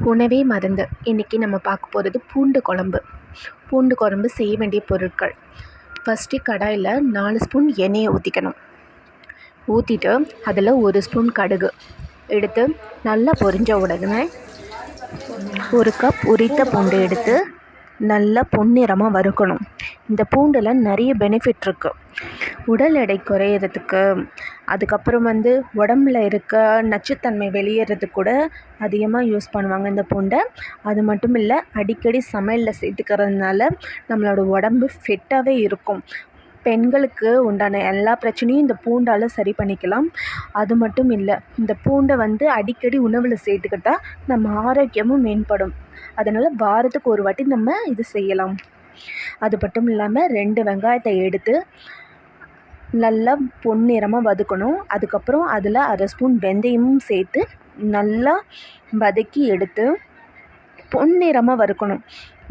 உணவே மருந்து. இன்றைக்கி நம்ம பார்க்க போகிறது பூண்டு குழம்பு. பூண்டு குழம்பு செய்ய வேண்டிய பொருட்கள்: ஃபஸ்ட்டு கடாயில் 4 ஸ்பூன் எண்ணெயை ஊற்றிக்கணும். ஊற்றிட்டு அதில் 1 ஸ்பூன் கடுகு எடுத்து நல்லா பொரிஞ்ச உடனே 1 கப் உரித்த பூண்டு எடுத்து நல்லா பொன்னிறமாக வறுக்கணும். இந்த பூண்டில் நிறைய பெனிஃபிட் இருக்குது. உடல் எடை குறையிறதுக்கு, அதுக்கப்புறம் உடம்புல இருக்க நச்சுத்தன்மை வெளியேறதுக்கு கூட அதிகமாக யூஸ் பண்ணுவாங்க இந்த பூண்டை. அது மட்டும் இல்லை, அடிக்கடி சமையலில் சேர்த்துக்கிறதுனால நம்மளோட உடம்பு ஃபிட்டாகவே இருக்கும். பெண்களுக்கு உண்டான எல்லா பிரச்சனையும் இந்த பூண்டால் சரி பண்ணிக்கலாம். அது மட்டும் இல்லை, இந்த பூண்டை அடிக்கடி உணவில் சேர்த்துக்கிட்டால் நம்ம ஆரோக்கியமும் மேம்படும். அதனால் வாரத்துக்கு ஒரு வாட்டி நம்ம இது செய்யலாம். அது மட்டும் இல்லாமல் 2 வெங்காயத்தை எடுத்து நல்லா பொன்னிறமாக வதக்கணும். அதுக்கப்புறம் அதில் 1/2 ஸ்பூன் வெந்தயமும் சேர்த்து நல்லா வதக்கி எடுத்து பொன்னிறமாக வறுக்கணும்.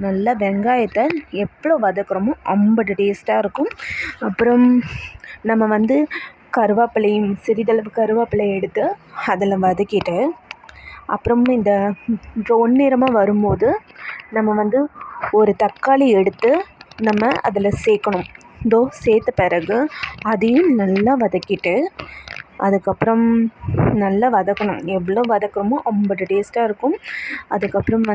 நல்லா வெங்காயத்தை எவ்வளோ வதக்குறோமோ அம்பட்டு டேஸ்ட்டாக இருக்கும். அப்புறம் நம்ம கருவேப்பிலையும் சிறிதளவு கருவேப்பிலை எடுத்து அதில் வதக்கிட்டு, அப்புறம் இந்த பொன்னிறமாக வரும்போது நம்ம ஒரு தக்காளி எடுத்து நம்ம அதில் சேர்க்கணும். சேர்த்த பிறகு அதையும் நல்லா வதக்கிட்டு, அதுக்கப்புறம் நல்லா வதக்கணும். எவ்வளோ வதக்குறோமோ அம்பட்டு டேஸ்ட்டாக இருக்கும். அதுக்கப்புறம்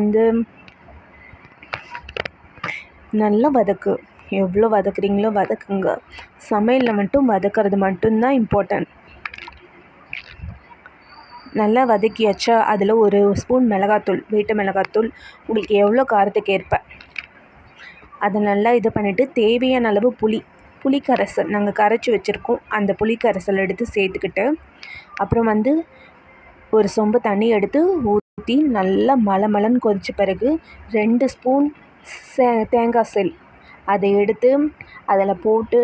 நல்லா எவ்வளோ வதக்குறீங்களோ வதக்குங்க. சமையலில் மட்டும் வதக்கிறது மட்டும்தான் இம்பார்ட்டன்ட். நல்லா வதக்கியாச்சா, அதில் 1 ஸ்பூன் மிளகாத்தூள், வீட்டு மிளகாத்தூள், உங்களுக்கு எவ்வளோ காரத்துக்கு ஏற்ப அதை நல்லா இது பண்ணிவிட்டு, தேவையான அளவு புளி கரைசல் நாங்கள் கரைச்சி வச்சுருக்கோம். அந்த புளி கரைசல் எடுத்து சேர்த்துக்கிட்டு, அப்புறம் 1 சொம்பு தண்ணி எடுத்து ஊற்றி நல்லா மலமலன்னு கொதித்த பிறகு 2 ஸ்பூன் தேங்காய் செல் அதை எடுத்து அதில் போட்டு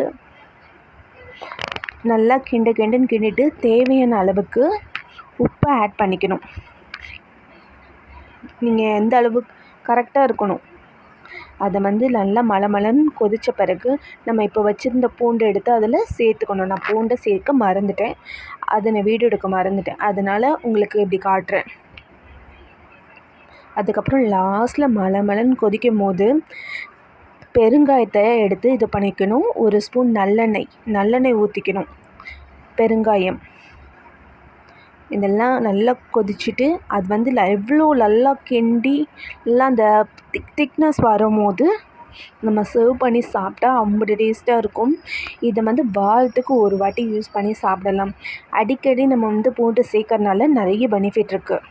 நல்லா கிண்டுன்னு கிண்டிட்டு தேவையான அளவுக்கு உப்பை ஆட் பண்ணிக்கணும். நீங்கள் எந்த அளவுக்கு கரெக்டாக இருக்கணும். அதை நல்லா மலமலன்னு கொதித்த பிறகு நம்ம இப்போ வச்சுருந்த பூண்டை எடுத்து அதில் சேர்த்துக்கணும். நான் பூண்டை சேர்க்க மறந்துட்டேன், அதை நான் வீடியோ எடுக்க மறந்துட்டேன். அதனால் உங்களுக்கு இப்படி காட்டுறேன். அதுக்கப்புறம் லாஸ்ட்டில் மலமலன்னு கொதிக்கும் போது பெருங்காயத்தை எடுத்து இது பண்ணிக்கணும். 1 ஸ்பூன் நல்லெண்ணெய் ஊற்றிக்கணும். பெருங்காயம் இதெல்லாம் நல்லா கொதிச்சுட்டு, அது எவ்வளோ நல்லா கிண்டி எல்லாம் அந்த திக்னஸ் வரும்போது நம்ம சர்வ் பண்ணி சாப்பிட்டா அம்பது டேஸ்ட்டாக இருக்கும். இதை வாரத்துக்கு ஒரு வாட்டி யூஸ் பண்ணி சாப்பிடலாம். அடிக்கடி நம்ம பூண்டு சேர்க்கறனால நிறைய பெனிஃபிட் இருக்குது.